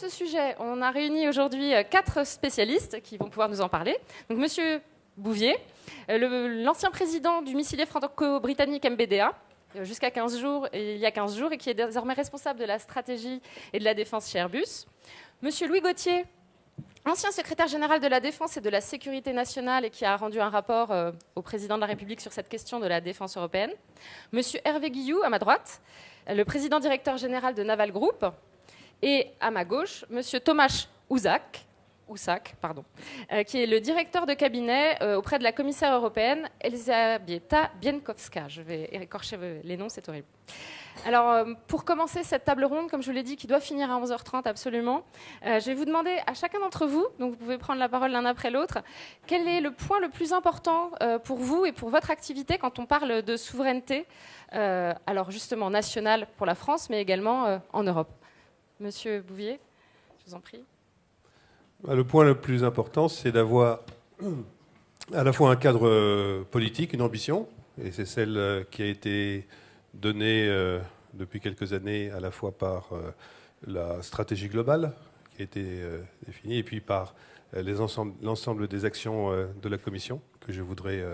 ce sujet, on a réuni aujourd'hui 4 spécialistes qui vont pouvoir nous en parler. Donc, Monsieur Bouvier, l'ancien président du missilier franco-britannique MBDA, jusqu'à 15 jours, il y a 15 jours, et qui est désormais responsable de la stratégie et de la défense chez Airbus. Monsieur Louis Gauthier, ancien secrétaire général de la Défense et de la Sécurité nationale et qui a rendu un rapport au président de la République sur cette question de la défense européenne. Monsieur Hervé Guilloux, à ma droite, le président directeur général de Naval Group. Et à ma gauche, monsieur Tomasz Husak, qui est le directeur de cabinet auprès de la commissaire européenne Elżbieta Bieńkowska. Je vais écorcher les noms, c'est horrible. Alors, pour commencer cette table ronde, comme je vous l'ai dit, qui doit finir à 11h30 absolument, je vais vous demander à chacun d'entre vous, donc vous pouvez prendre la parole l'un après l'autre, quel est le point le plus important pour vous et pour votre activité quand on parle de souveraineté, alors justement nationale pour la France, mais également en Europe. Monsieur Bouvier, je vous en prie. Le point le plus important, c'est d'avoir à la fois un cadre politique, une ambition, et c'est celle qui a été donnée depuis quelques années à la fois par la stratégie globale qui a été définie et puis par l'ensemble des actions de la Commission que je voudrais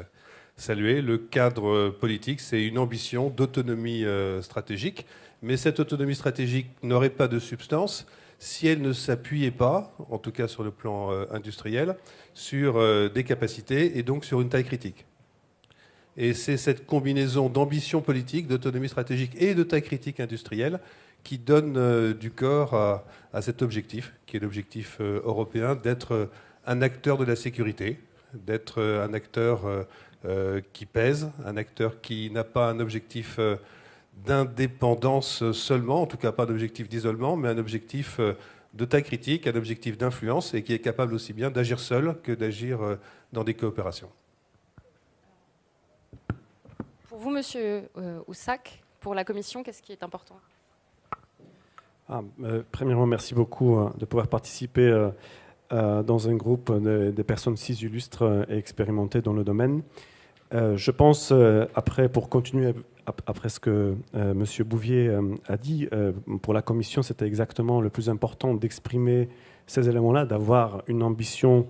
saluer. Le cadre politique, c'est une ambition d'autonomie stratégique, mais cette autonomie stratégique n'aurait pas de substance si elle ne s'appuyait pas, en tout cas sur le plan industriel, sur des capacités et donc sur une taille critique. Et c'est cette combinaison d'ambition politique, d'autonomie stratégique et de taille critique industrielle qui donne du corps à cet objectif, qui est l'objectif européen, d'être un acteur de la sécurité, d'être un acteur qui pèse, un acteur qui n'a pas un objectif d'indépendance seulement, en tout cas pas d'objectif d'isolement, mais un objectif de taille critique, un objectif d'influence et qui est capable aussi bien d'agir seul que d'agir dans des coopérations. Pour vous, Monsieur Husak, pour la Commission, qu'est-ce qui est important ? Premièrement, merci beaucoup de pouvoir participer dans un groupe de personnes si illustres et expérimentées dans le domaine. Je pense, pour continuer après ce que M. Bouvier a dit, pour la Commission, c'était exactement le plus important d'exprimer ces éléments-là, d'avoir une ambition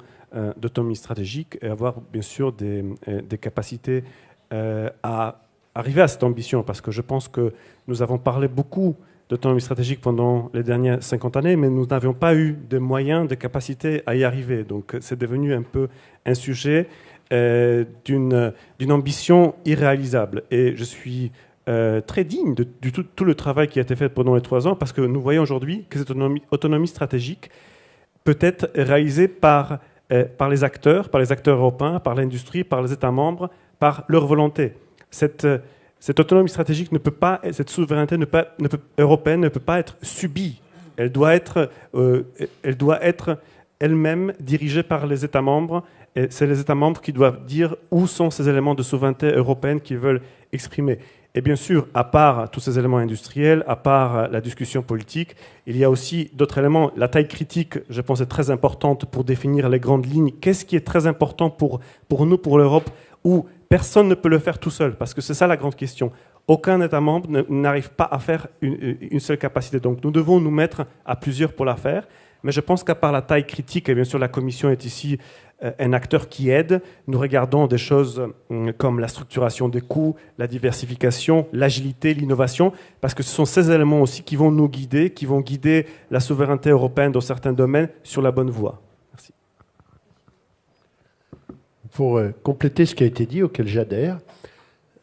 d'autonomie stratégique et avoir bien sûr des capacités à arriver à cette ambition, parce que je pense que nous avons parlé beaucoup d'autonomie stratégique pendant les dernières 50 années, mais nous n'avions pas eu de moyens, de capacités à y arriver. Donc c'est devenu un peu un sujet d'une ambition irréalisable. Et je suis très digne de tout le travail qui a été fait pendant les 3 ans, parce que nous voyons aujourd'hui que cette autonomie stratégique peut être réalisée par les acteurs européens, par l'industrie, par les États membres, par leur volonté. Cette autonomie stratégique cette souveraineté européenne ne peut pas être subie. Elle doit être elle-même dirigée par les États membres. Et c'est les États membres qui doivent dire où sont ces éléments de souveraineté européenne qu'ils veulent exprimer. Et bien sûr, à part tous ces éléments industriels, à part la discussion politique, il y a aussi d'autres éléments. La taille critique, je pense, est très importante pour définir les grandes lignes. Qu'est-ce qui est très important pour nous, pour l'Europe, où personne ne peut le faire tout seul, parce que c'est ça la grande question. Aucun État membre n'arrive pas à faire une seule capacité. Donc nous devons nous mettre à plusieurs pour la faire. Mais je pense qu'à part la taille critique, et bien sûr la Commission est ici un acteur qui aide, nous regardons des choses comme la structuration des coûts, la diversification, l'agilité, l'innovation, parce que ce sont ces éléments aussi qui vont nous guider, qui vont guider la souveraineté européenne dans certains domaines sur la bonne voie. Merci. Pour compléter ce qui a été dit, auquel j'adhère,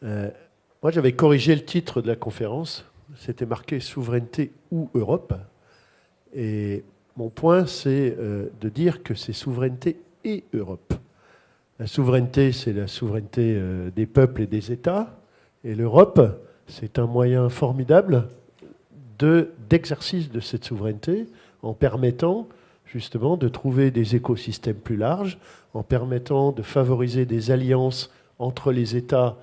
moi j'avais corrigé le titre de la conférence, c'était marqué « Souveraineté ou Europe ». Et mon point, c'est de dire que c'est souveraineté et Europe. La souveraineté, c'est la souveraineté des peuples et des États. Et l'Europe, c'est un moyen formidable d'exercice de cette souveraineté en permettant justement de trouver des écosystèmes plus larges, en permettant de favoriser des alliances entre les États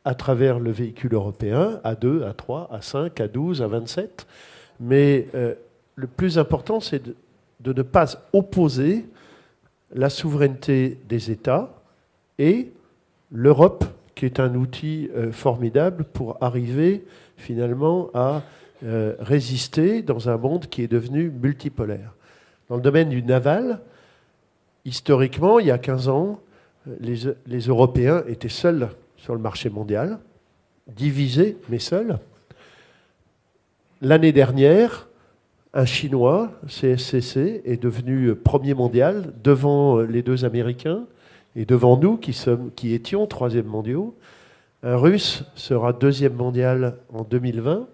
à travers le véhicule européen, à 2, à 3, à 5, à 12, à 27. Mais le plus important, c'est de ne pas opposer la souveraineté des États et l'Europe, qui est un outil formidable pour arriver finalement à résister dans un monde qui est devenu multipolaire. Dans le domaine du naval, historiquement, il y a 15 ans, les Européens étaient seuls sur le marché mondial, divisés, mais seuls. L'année dernière, un Chinois, CSCC, est devenu premier mondial devant les deux Américains et devant nous qui étions troisième mondiaux. Un Russe sera deuxième mondial en 2020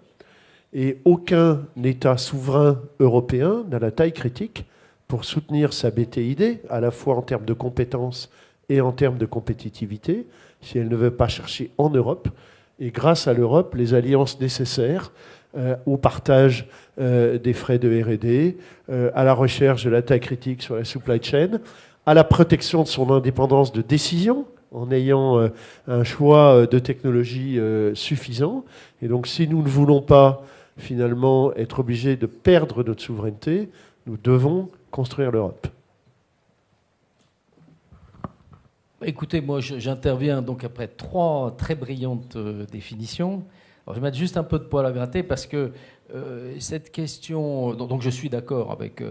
et aucun État souverain européen n'a la taille critique pour soutenir sa BTID, à la fois en termes de compétences et en termes de compétitivité, si elle ne veut pas chercher en Europe. Et grâce à l'Europe, les alliances nécessaires au partage des frais de R&D, à la recherche de la taille critique sur la supply chain, à la protection de son indépendance de décision, en ayant un choix de technologie suffisant. Et donc, si nous ne voulons pas, finalement, être obligés de perdre notre souveraineté, nous devons construire l'Europe. Écoutez, moi, j'interviens donc après 3 très brillantes définitions. Alors, je vais mettre juste un peu de poil à gratter parce que cette question... Donc, je suis d'accord avec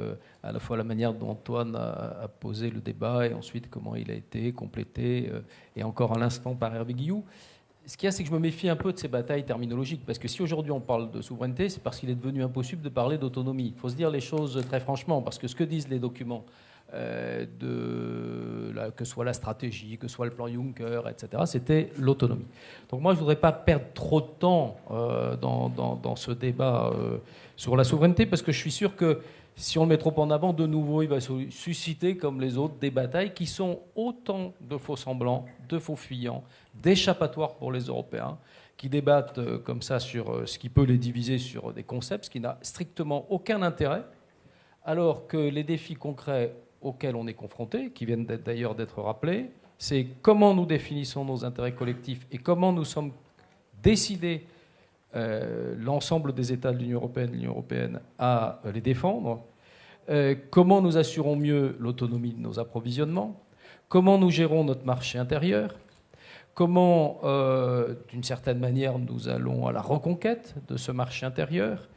à la fois la manière dont Antoine a posé le débat et ensuite comment il a été complété, et encore à l'instant par Hervé Guilloux. Ce qu'il y a, c'est que je me méfie un peu de ces batailles terminologiques, parce que si aujourd'hui on parle de souveraineté, c'est parce qu'il est devenu impossible de parler d'autonomie. Il faut se dire les choses très franchement, parce que ce que disent les documents, que ce soit la stratégie, que ce soit le plan Juncker, etc., c'était l'autonomie. Donc moi, je ne voudrais pas perdre trop de temps dans ce débat sur la souveraineté, parce que je suis sûr que si on le met trop en avant, de nouveau, il va susciter, comme les autres, des batailles qui sont autant de faux semblants, de faux fuyants, d'échappatoires pour les Européens, qui débattent comme ça sur ce qui peut les diviser sur des concepts, ce qui n'a strictement aucun intérêt, alors que les défis concrets auxquels on est confronté, qui viennent d'ailleurs d'être rappelés, c'est comment nous définissons nos intérêts collectifs et comment nous sommes décidés, l'ensemble des États de l'Union européenne, à les défendre, comment nous assurons mieux l'autonomie de nos approvisionnements, comment nous gérons notre marché intérieur, comment, d'une certaine manière, nous allons à la reconquête de ce marché intérieur,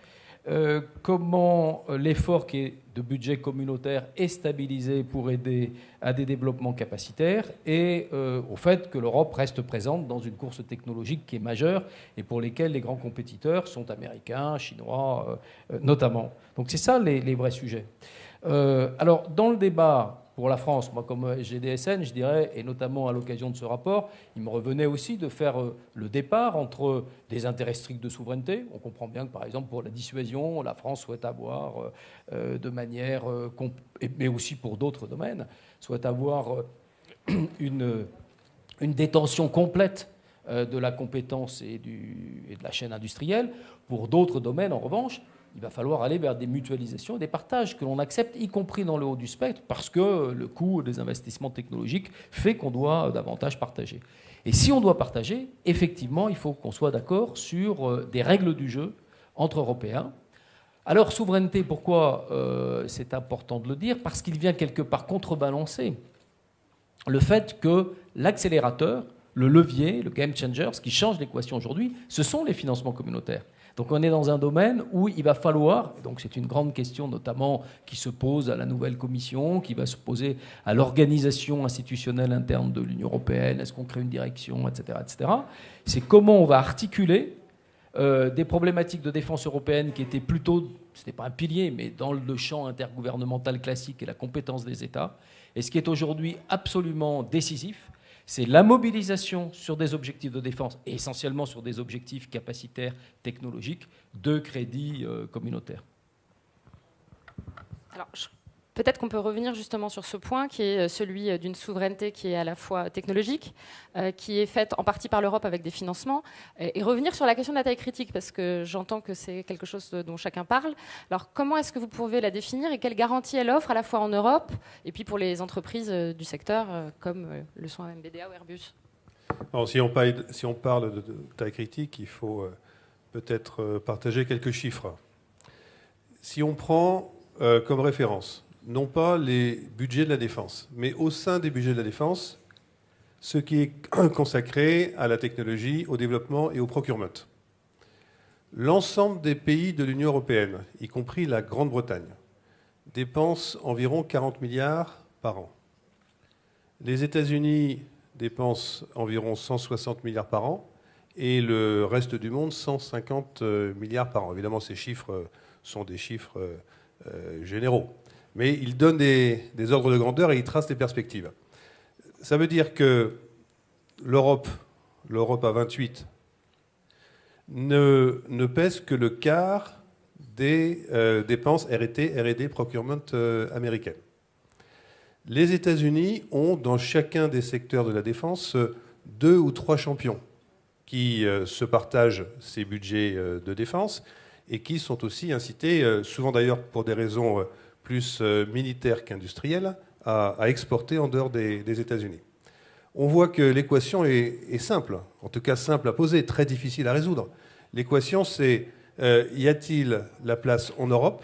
comment l'effort qui est de budget communautaire est stabilisé pour aider à des développements capacitaires et au fait que l'Europe reste présente dans une course technologique qui est majeure et pour lesquelles les grands compétiteurs sont américains, chinois notamment. Donc c'est ça les vrais sujets. Alors dans le débat pour la France, moi comme GDSN, je dirais, et notamment à l'occasion de ce rapport, il me revenait aussi de faire le départ entre des intérêts stricts de souveraineté. On comprend bien que par exemple pour la dissuasion, la France souhaite avoir de manière, mais aussi pour d'autres domaines, souhaite avoir une détention complète de la compétence et de la chaîne industrielle. Pour d'autres domaines, en revanche, il va falloir aller vers des mutualisations et des partages que l'on accepte, y compris dans le haut du spectre, parce que le coût des investissements technologiques fait qu'on doit davantage partager. Et si on doit partager, effectivement, il faut qu'on soit d'accord sur des règles du jeu entre Européens. Alors, souveraineté, pourquoi c'est important de le dire? Parce qu'il vient quelque part contrebalancer le fait que l'accélérateur, le levier, le game changer, ce qui change l'équation aujourd'hui, ce sont les financements communautaires. Donc on est dans un domaine où il va falloir, donc c'est une grande question notamment qui se pose à la nouvelle Commission, qui va se poser à l'organisation institutionnelle interne de l'Union européenne, est-ce qu'on crée une direction, etc. etc. C'est comment on va articuler des problématiques de défense européenne qui étaient plutôt, ce n'était pas un pilier, mais dans le champ intergouvernemental classique et la compétence des États. Et ce qui est aujourd'hui absolument décisif, c'est la mobilisation sur des objectifs de défense, et essentiellement sur des objectifs capacitaires technologiques, de crédits communautaires. Alors, peut-être qu'on peut revenir justement sur ce point, qui est celui d'une souveraineté qui est à la fois technologique, qui est faite en partie par l'Europe avec des financements, et revenir sur la question de la taille critique, parce que j'entends que c'est quelque chose dont chacun parle. Alors, comment est-ce que vous pouvez la définir et quelles garanties elle offre à la fois en Europe et puis pour les entreprises du secteur, comme le sont MBDA ou Airbus? Alors, si on parle de taille critique, il faut peut-être partager quelques chiffres. Si on prend comme référence non pas les budgets de la défense, mais au sein des budgets de la défense, ce qui est consacré à la technologie, au développement et au procurement. L'ensemble des pays de l'Union européenne, y compris la Grande-Bretagne, dépensent environ 40 milliards par an. Les États-Unis dépensent environ 160 milliards par an et le reste du monde 150 milliards par an. Évidemment, ces chiffres sont des chiffres généraux, mais ils donnent des ordres de grandeur et ils tracent des perspectives. Ça veut dire que l'Europe à 28, ne pèse que le quart des dépenses R&D procurement américaines. Les États-Unis ont, dans chacun des secteurs de la défense, 2 ou 3 champions qui se partagent ces budgets de défense et qui sont aussi incités, souvent d'ailleurs pour des raisons plus militaires qu'industrielles, à exporter en dehors des États-Unis. On voit que l'équation est simple, en tout cas simple à poser, très difficile à résoudre. L'équation, c'est y a-t-il la place en Europe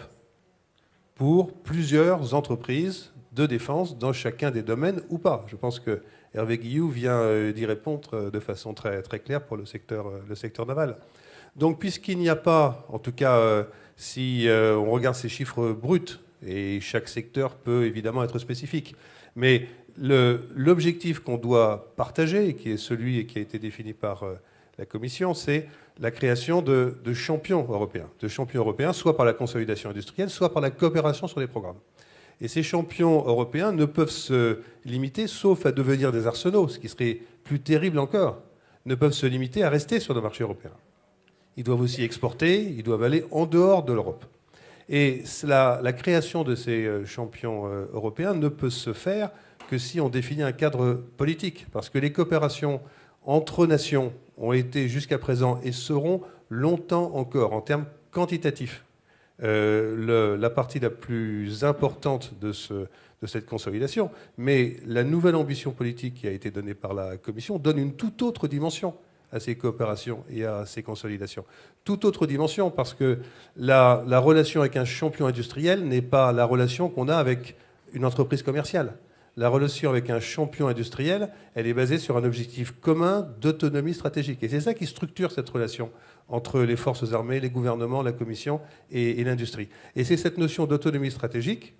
pour plusieurs entreprises de défense dans chacun des domaines ou pas? Je pense que Hervé Guilloux vient d'y répondre de façon très, très claire pour le secteur naval. Donc, puisqu'il n'y a pas, en tout cas, si on regarde ces chiffres bruts, et chaque secteur peut évidemment être spécifique, mais l'objectif qu'on doit partager, et qui est celui et qui a été défini par la Commission, c'est la création de champions européens, soit par la consolidation industrielle, soit par la coopération sur les programmes. Et ces champions européens ne peuvent se limiter, sauf à devenir des arsenaux, ce qui serait plus terrible encore, ne peuvent se limiter à rester sur le marché européen. Ils doivent aussi exporter, ils doivent aller en dehors de l'Europe. Et la création de ces champions européens ne peut se faire que si on définit un cadre politique, parce que les coopérations entre nations ont été jusqu'à présent et seront longtemps encore en termes quantitatifs. La partie la plus importante de cette consolidation, mais la nouvelle ambition politique qui a été donnée par la Commission donne une toute autre dimension à ces coopérations et à ces consolidations. Toute autre dimension, parce que la relation avec un champion industriel n'est pas la relation qu'on a avec une entreprise commerciale. La relation avec un champion industriel, elle est basée sur un objectif commun d'autonomie stratégique. Et c'est ça qui structure cette relation entre les forces armées, les gouvernements, la Commission et l'industrie. Et c'est cette notion d'autonomie stratégique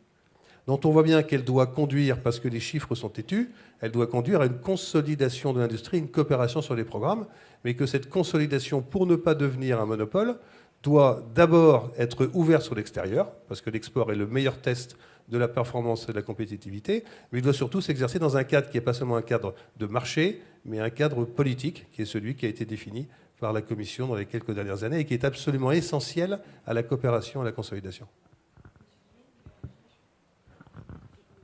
dont on voit bien qu'elle doit conduire, parce que les chiffres sont têtus, elle doit conduire à une consolidation de l'industrie, une coopération sur les programmes, mais que cette consolidation, pour ne pas devenir un monopole, doit d'abord être ouverte sur l'extérieur, parce que l'export est le meilleur test de la performance et de la compétitivité, mais il doit surtout s'exercer dans un cadre qui n'est pas seulement un cadre de marché, mais un cadre politique, qui est celui qui a été défini par la Commission dans les quelques dernières années et qui est absolument essentiel à la coopération et à la consolidation.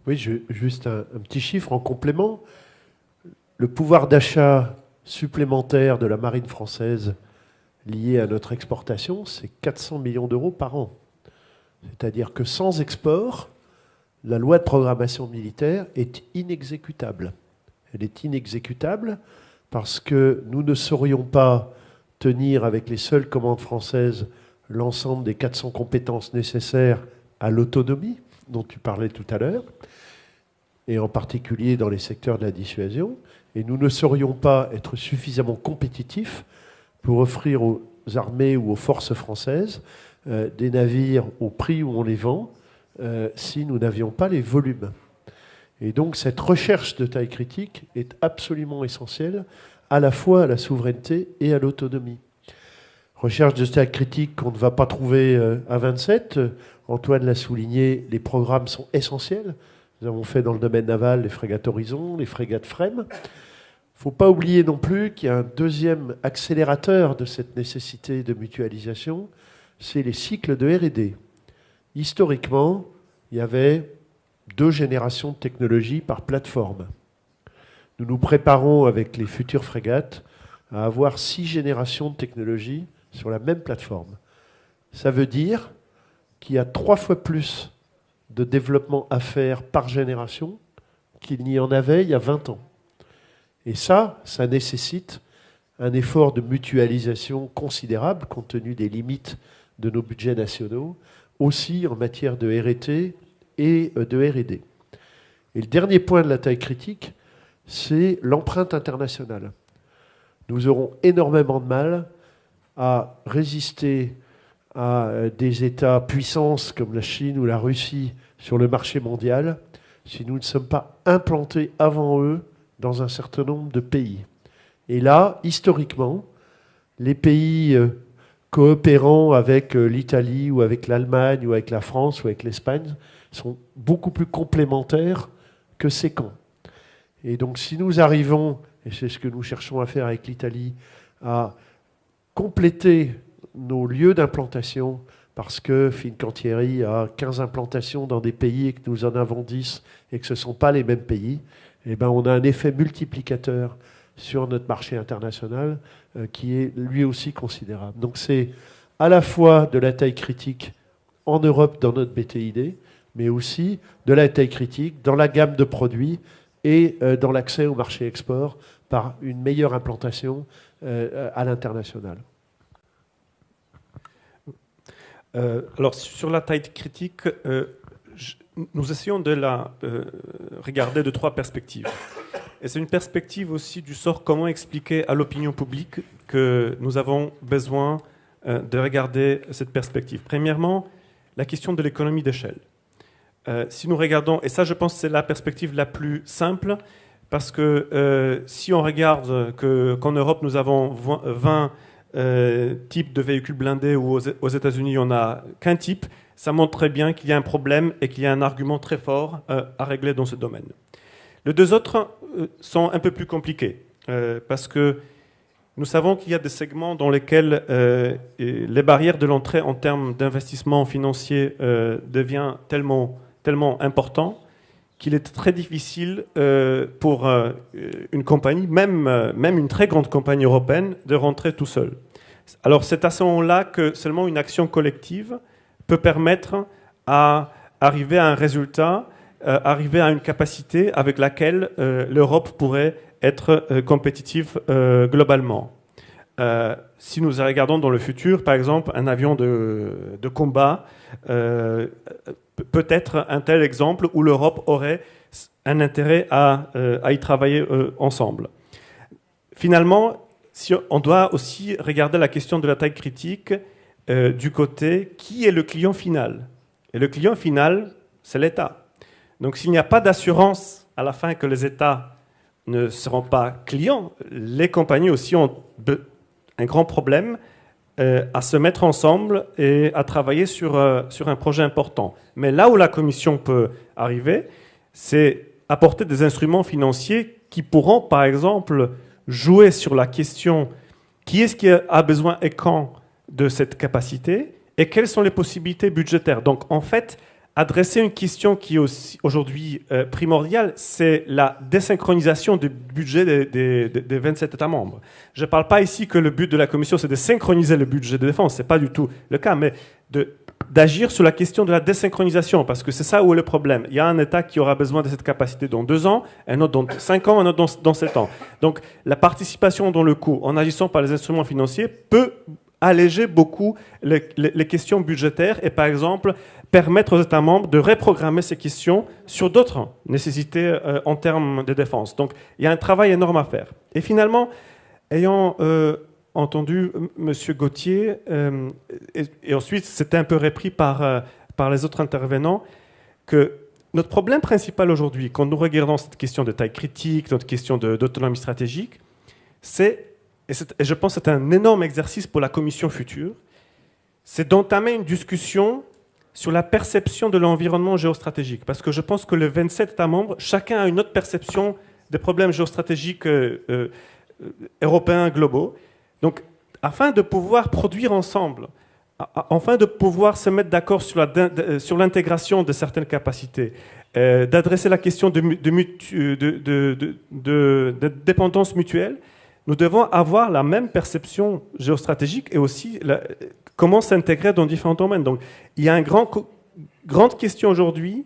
Oui, juste un petit chiffre en complément. Le pouvoir d'achat supplémentaire de la marine française lié à notre exportation, c'est 400 millions d'euros par an. C'est-à-dire que sans export, la loi de programmation militaire est inexécutable. Elle est inexécutable parce que nous ne saurions pas tenir avec les seules commandes françaises l'ensemble des 400 compétences nécessaires à l'autonomie dont tu parlais tout à l'heure, et en particulier dans les secteurs de la dissuasion, et nous ne saurions pas être suffisamment compétitifs pour offrir aux armées ou aux forces françaises des navires au prix où on les vend si nous n'avions pas les volumes. Et donc cette recherche de taille critique est absolument essentielle à la fois à la souveraineté et à l'autonomie. Recherche de taille critique qu'on ne va pas trouver à 27. Antoine l'a souligné, les programmes sont essentiels. Nous avons fait dans le domaine naval les frégates Horizon, les frégates FREMM. Il ne faut pas oublier non plus qu'il y a un deuxième accélérateur de cette nécessité de mutualisation, c'est les cycles de R&D. Historiquement, il y avait 2 générations de technologies par plateforme. Nous nous préparons avec les futures frégates à avoir 6 générations de technologies sur la même plateforme. Ça veut dire qu'il y a 3 fois plus de développement à faire par génération qu'il n'y en avait il y a 20 ans. Et ça nécessite un effort de mutualisation considérable compte tenu des limites de nos budgets nationaux, aussi en matière de RT et de R&D. Et le dernier point de la taille critique, c'est l'empreinte internationale. Nous aurons énormément de mal à résister à des États puissances comme la Chine ou la Russie sur le marché mondial si nous ne sommes pas implantés avant eux dans un certain nombre de pays. Et là, historiquement, les pays coopérant avec l'Italie ou avec l'Allemagne ou avec la France ou avec l'Espagne sont beaucoup plus complémentaires que séquents. Et donc si nous arrivons, et c'est ce que nous cherchons à faire avec l'Italie, à compléter nos lieux d'implantation, parce que Fincantieri a 15 implantations dans des pays et que nous en avons 10 et que ce ne sont pas les mêmes pays, eh ben on a un effet multiplicateur sur notre marché international qui est lui aussi considérable. Donc c'est à la fois de la taille critique en Europe dans notre BTID, mais aussi de la taille critique dans la gamme de produits et dans l'accès au marché export par une meilleure implantation à l'international. Alors sur la taille critique, nous essayons de la regarder de 3 perspectives. Et c'est une perspective aussi du sort comment expliquer à l'opinion publique que nous avons besoin de regarder cette perspective. Premièrement, la question de l'économie d'échelle. Si nous regardons, et ça je pense que c'est la perspective la plus simple, parce que si on regarde qu'en Europe nous avons 20 types de véhicules blindés ou aux États-Unis on n'a qu'un type, ça montre très bien qu'il y a un problème et qu'il y a un argument très fort à régler dans ce domaine. Les 2 autres sont un peu plus compliqués, parce que nous savons qu'il y a des segments dans lesquels les barrières de l'entrée en termes d'investissement financier deviennent tellement importantes qu'il est très difficile pour une compagnie, même une très grande compagnie européenne, de rentrer tout seul. Alors c'est à ce moment-là que seulement une action collective peut permettre à arriver à un résultat, arriver à une capacité avec laquelle l'Europe pourrait être compétitive globalement. Si nous regardons dans le futur, par exemple, un avion de combat peut être un tel exemple où l'Europe aurait un intérêt à y travailler ensemble. Finalement, on doit aussi regarder la question de la taille critique du côté qui est le client final. Et le client final, c'est l'État. Donc s'il n'y a pas d'assurance à la fin que les États ne seront pas clients, les compagnies aussi ont un grand problème à se mettre ensemble et à travailler sur un projet important. Mais là où la Commission peut arriver, c'est apporter des instruments financiers qui pourront, par exemple, jouer sur la question qui est-ce qui a besoin et quand de cette capacité et quelles sont les possibilités budgétaires. Donc, en fait, adresser une question qui est aujourd'hui primordiale, c'est la désynchronisation du budget des 27 États membres. Je ne parle pas ici que le but de la Commission, c'est de synchroniser le budget de défense, ce n'est pas du tout le cas, mais d'agir sur la question de la désynchronisation, parce que c'est ça où est le problème. Il y a un État qui aura besoin de cette capacité dans 2 ans, un autre dans 5 ans, un autre dans 7 ans. Donc la participation dans le coût, en agissant par les instruments financiers, peut alléger beaucoup les questions budgétaires et par exemple permettre aux États membres de reprogrammer ces questions sur d'autres nécessités en termes de défense. Donc il y a un travail énorme à faire. Et finalement, ayant entendu M. Gauthier, et ensuite c'était un peu repris par les autres intervenants, que notre problème principal aujourd'hui, quand nous regardons cette question de taille critique, notre question d'autonomie stratégique, et je pense que c'est un énorme exercice pour la Commission future, c'est d'entamer une discussion sur la perception de l'environnement géostratégique. Parce que je pense que les 27 États membres, chacun a une autre perception des problèmes géostratégiques européens globaux. Donc, afin de pouvoir produire ensemble, afin de pouvoir se mettre d'accord sur l'intégration de certaines capacités, d'adresser la question de dépendance mutuelle, nous devons avoir la même perception géostratégique et aussi comment s'intégrer dans différents domaines. Donc, il y a une grande question aujourd'hui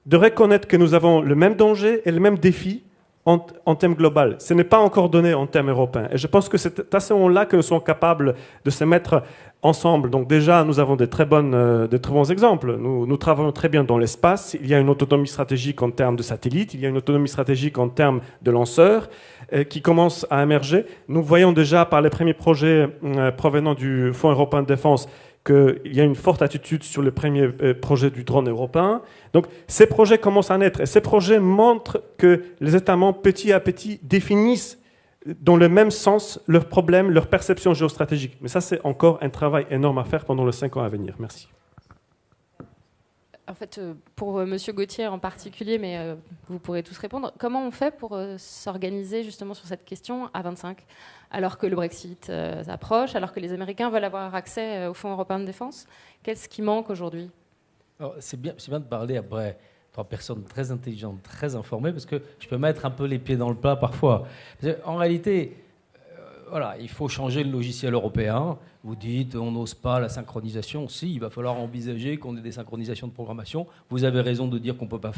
de reconnaître que nous avons le même danger et le même défi en termes global. Ce n'est pas encore donné en termes européens. Et je pense que c'est à ce moment-là que nous sommes capables de se mettre ensemble. Donc déjà, nous avons des très bons exemples. Nous travaillons très bien dans l'espace. Il y a une autonomie stratégique en termes de satellites. Il y a une autonomie stratégique en termes de lanceurs qui commence à émerger. Nous voyons déjà par les premiers projets provenant du Fonds européen de défense qu'il y a une forte attitude sur le premier projet du drone européen. Donc ces projets commencent à naître et ces projets montrent que les États membres, petit à petit, définissent dans le même sens leurs problèmes, leurs perceptions géostratégiques. Mais ça, c'est encore un travail énorme à faire pendant les 5 ans à venir. Merci. En fait, pour M. Gauthier en particulier, mais vous pourrez tous répondre, comment on fait pour s'organiser justement sur cette question à 25, alors que le Brexit approche, alors que les Américains veulent avoir accès au Fonds européen de défense? Qu'est-ce qui manque aujourd'hui? C'est bien de parler après 3 personnes très intelligentes, très informées, parce que je peux mettre un peu les pieds dans le plat parfois. En réalité, voilà, il faut changer le logiciel européen. Vous dites, on n'ose pas la synchronisation. Si, il va falloir envisager qu'on ait des synchronisations de programmation. Vous avez raison de dire qu'on ne peut pas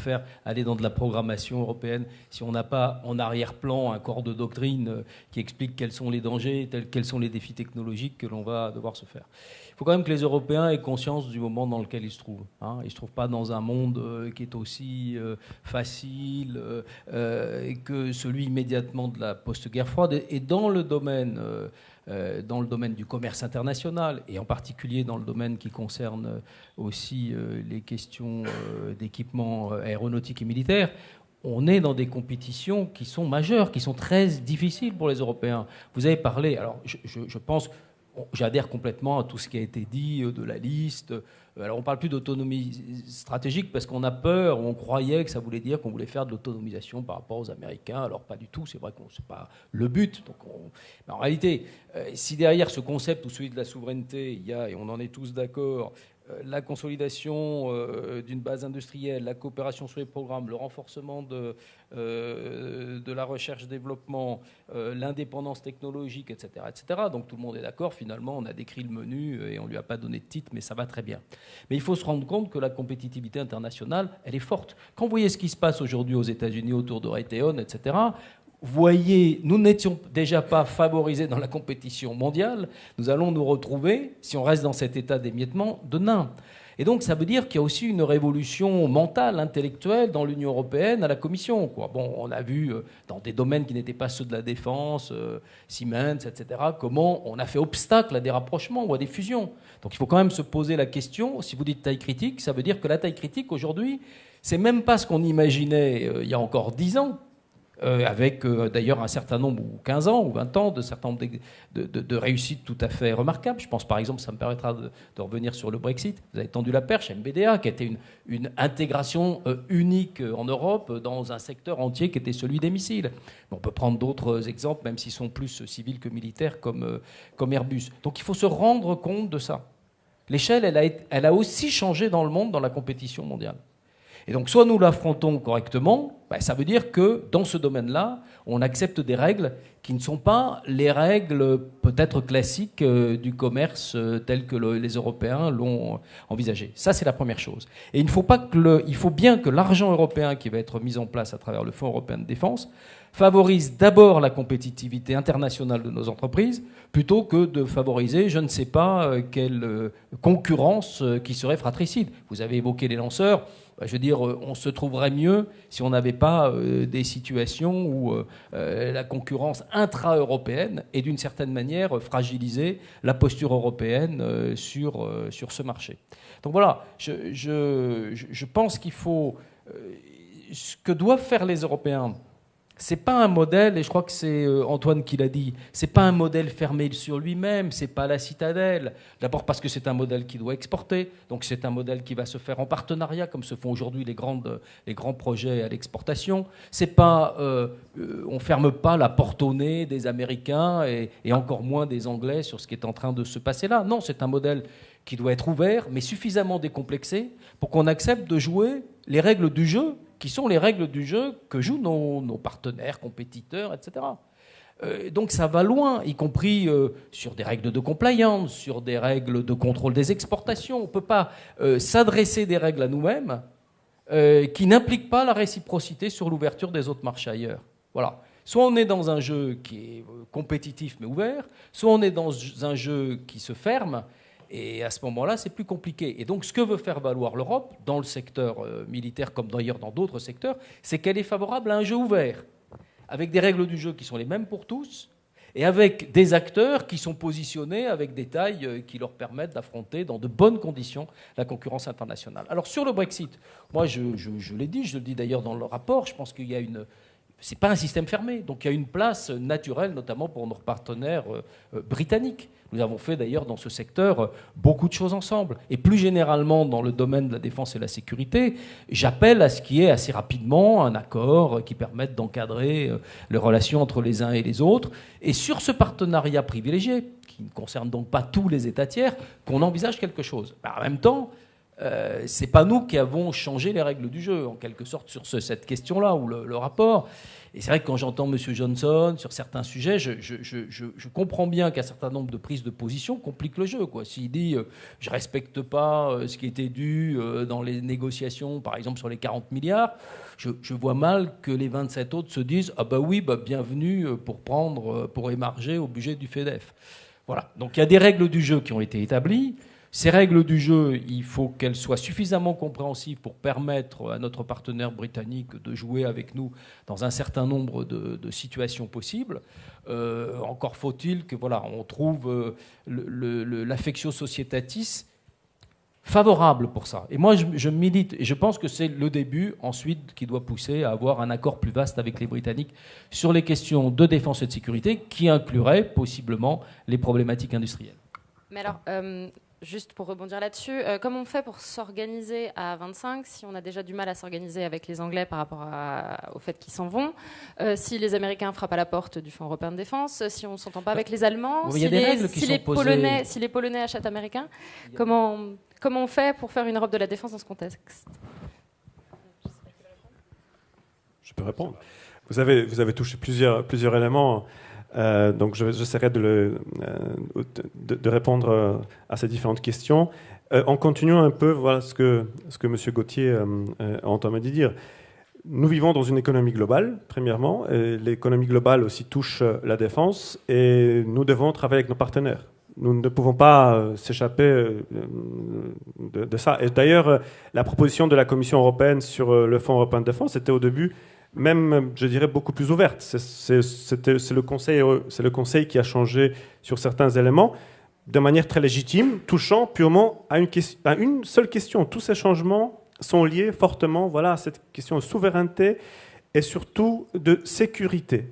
aller dans de la programmation européenne si on n'a pas en arrière-plan un corps de doctrine qui explique quels sont les dangers, quels sont les défis technologiques que l'on va devoir se faire. Il faut quand même que les Européens aient conscience du moment dans lequel ils se trouvent. Ils ne se trouvent pas dans un monde qui est aussi facile que celui immédiatement de la post-guerre froide. Et dans le domaine du commerce international, et en particulier dans le domaine qui concerne aussi les questions d'équipement aéronautique et militaire, on est dans des compétitions qui sont majeures, qui sont très difficiles pour les Européens. Vous avez parlé, alors je pense... J'adhère complètement à tout ce qui a été dit de la liste. Alors on ne parle plus d'autonomie stratégique parce qu'on a peur, on croyait que ça voulait dire qu'on voulait faire de l'autonomisation par rapport aux Américains. Alors pas du tout, c'est vrai que ce n'est pas le but. Mais en réalité, si derrière ce concept ou celui de la souveraineté, il y a, et on en est tous d'accord, la consolidation d'une base industrielle, la coopération sur les programmes, le renforcement de la recherche-développement, l'indépendance technologique, etc., etc. Donc tout le monde est d'accord, finalement on a décrit le menu et on ne lui a pas donné de titre, mais ça va très bien. Mais il faut se rendre compte que la compétitivité internationale, elle est forte. Quand vous voyez ce qui se passe aujourd'hui aux États-Unis autour de Raytheon, etc., voyez, nous n'étions déjà pas favorisés dans la compétition mondiale, nous allons nous retrouver, si on reste dans cet état d'émiettement, de nains. Et donc ça veut dire qu'il y a aussi une révolution mentale, intellectuelle dans l'Union européenne à la Commission, quoi. Bon, on a vu dans des domaines qui n'étaient pas ceux de la défense, Siemens, etc., comment on a fait obstacle à des rapprochements ou à des fusions. Donc il faut quand même se poser la question, si vous dites taille critique, ça veut dire que la taille critique aujourd'hui, c'est même pas ce qu'on imaginait il y a encore 10 ans. Avec d'ailleurs un certain nombre, ou 15 ans, ou 20 ans, de certain nombre de réussites tout à fait remarquables. Je pense par exemple, ça me permettra de revenir sur le Brexit, vous avez tendu la perche, MBDA, qui a été une intégration unique en Europe dans un secteur entier qui était celui des missiles. On peut prendre d'autres exemples, même s'ils sont plus civils que militaires, comme Airbus. Donc il faut se rendre compte de ça. L'échelle, elle a aussi changé dans le monde, dans la compétition mondiale. Et donc, soit nous l'affrontons correctement, ça veut dire que dans ce domaine-là, on accepte des règles qui ne sont pas les règles peut-être classiques du commerce telles que les Européens l'ont envisagé. Ça, c'est la première chose. Et il faut bien que l'argent européen qui va être mis en place à travers le Fonds européen de défense favorise d'abord la compétitivité internationale de nos entreprises, plutôt que de favoriser, je ne sais pas, quelle concurrence qui serait fratricide. Vous avez évoqué les lanceurs. Je veux dire, on se trouverait mieux si on n'avait pas des situations où la concurrence intra-européenne est d'une certaine manière fragilisée la posture européenne sur ce marché. Donc voilà, je pense qu'il faut... ce que doivent faire les Européens, c'est pas un modèle, et je crois que c'est Antoine qui l'a dit, c'est pas un modèle fermé sur lui-même, c'est pas la citadelle. D'abord parce que c'est un modèle qui doit exporter, donc c'est un modèle qui va se faire en partenariat, comme se font aujourd'hui les grands projets à l'exportation. C'est pas, on ferme pas la porte au nez des Américains et encore moins des Anglais sur ce qui est en train de se passer là. Non, c'est un modèle qui doit être ouvert, mais suffisamment décomplexé pour qu'on accepte de jouer les règles du jeu, qui sont les règles du jeu que jouent nos partenaires, compétiteurs, etc. Donc ça va loin, y compris sur des règles de compliance, sur des règles de contrôle des exportations. On ne peut pas s'adresser des règles à nous-mêmes qui n'impliquent pas la réciprocité sur l'ouverture des autres marchés ailleurs. Voilà. Soit on est dans un jeu qui est compétitif mais ouvert, soit on est dans un jeu qui se ferme, et à ce moment-là, c'est plus compliqué. Et donc, ce que veut faire valoir l'Europe, dans le secteur militaire comme d'ailleurs dans d'autres secteurs, c'est qu'elle est favorable à un jeu ouvert, avec des règles du jeu qui sont les mêmes pour tous, et avec des acteurs qui sont positionnés avec des tailles qui leur permettent d'affronter dans de bonnes conditions la concurrence internationale. Alors, sur le Brexit, moi, je l'ai dit, je le dis d'ailleurs dans le rapport, je pense qu'il y a une... C'est pas un système fermé, donc il y a une place naturelle, notamment pour nos partenaires britanniques. Nous avons fait d'ailleurs dans ce secteur beaucoup de choses ensemble. Et plus généralement dans le domaine de la défense et de la sécurité, j'appelle à ce qu'il y ait assez rapidement un accord qui permette d'encadrer les relations entre les uns et les autres. Et sur ce partenariat privilégié, qui ne concerne donc pas tous les États tiers, qu'on envisage quelque chose. En même temps, c'est pas nous qui avons changé les règles du jeu, en quelque sorte, sur cette question-là, ou le rapport. Et c'est vrai que quand j'entends M. Johnson sur certains sujets, je comprends bien qu'un certain nombre de prises de position compliquent le jeu, quoi. S'il dit je respecte pas ce qui était dû dans les négociations, par exemple sur les 40 milliards, je vois mal que les 27 autres se disent ah bah oui, bah bienvenue pour émarger au budget du FEDEF. Voilà. Donc il y a des règles du jeu qui ont été établies. Ces règles du jeu, il faut qu'elles soient suffisamment compréhensives pour permettre à notre partenaire britannique de jouer avec nous dans un certain nombre de situations possibles. Encore faut-il que voilà, on trouve l'affectio societatis favorable pour ça. Et moi, je milite, et je pense que c'est le début, ensuite, qui doit pousser à avoir un accord plus vaste avec les Britanniques sur les questions de défense et de sécurité, qui inclurait possiblement les problématiques industrielles. Mais alors... Juste pour rebondir là-dessus, comment on fait pour s'organiser à 25 si on a déjà du mal à s'organiser avec les Anglais par rapport au fait qu'ils s'en vont, si les Américains frappent à la porte du Fonds européen de défense, si on ne s'entend pas avec les Allemands, si les Polonais achètent américains, comment on fait pour faire une Europe de la défense dans ce contexte? Je peux répondre. Vous avez touché plusieurs éléments. Donc j'essaierai de répondre à ces différentes questions. En continuant un peu, voilà ce que M. Gauthier a entendu dire. Nous vivons dans une économie globale, premièrement. L'économie globale aussi touche la défense et nous devons travailler avec nos partenaires. Nous ne pouvons pas s'échapper de ça. Et d'ailleurs, la proposition de la Commission européenne sur le Fonds européen de défense était au début même, je dirais, beaucoup plus ouverte. C'est le Conseil qui a changé sur certains éléments de manière très légitime, touchant purement à une seule question. Tous ces changements sont liés fortement à cette question de souveraineté et surtout de sécurité.